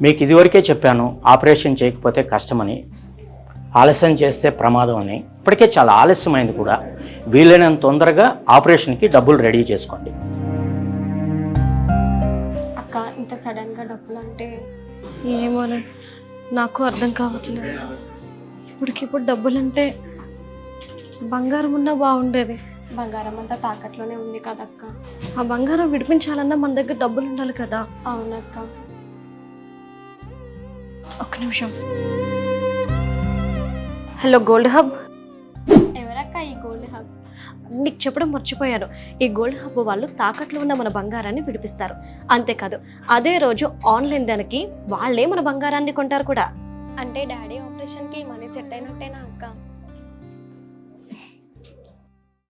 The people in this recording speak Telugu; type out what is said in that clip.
మీకు ఇదివరకే చెప్పాను ఆపరేషన్ చేయకపోతే కష్టమని, ఆలస్యం చేస్తే ప్రమాదం అని. ఇప్పటికే చాలా ఆలస్యమైంది కూడా. వీలైనంత తొందరగా ఆపరేషన్కి డబ్బులు రెడీ చేసుకోండి. అక్క ఇంత సడన్గా డబ్బులు అంటే ఏమోనే, నాకు అర్థం కావట్లేదు. ఇప్పటికిప్పుడు డబ్బులంటే బంగారం ఉన్నా బాగుండేది. బంగారం అంతా తాకట్లోనే ఉంది కదక్క. ఆ బంగారం విడిపించాలన్నా మన దగ్గర డబ్బులు ఉండాలి కదా. అవునక్క. ఒక్క నిమిషం. Hello gold hub. ఎవరక్క ఈ గోల్డ్ హబ్? నీకు చెప్పడం మర్చిపోయాను. ఈ గోల్డ్ హబ్ వాళ్ళు తాకట్లో ఉన్న మన బంగారాన్ని విడిపిస్తారు. అంతేకాదు, అదే రోజు ఆన్లైన్ దానికి వాళ్ళే మన బంగారాన్ని కొంటారు కూడా. అంటే డాడీ ఆపరేషన్కి మనీ సెట్ అయినట్టేనా అక్క?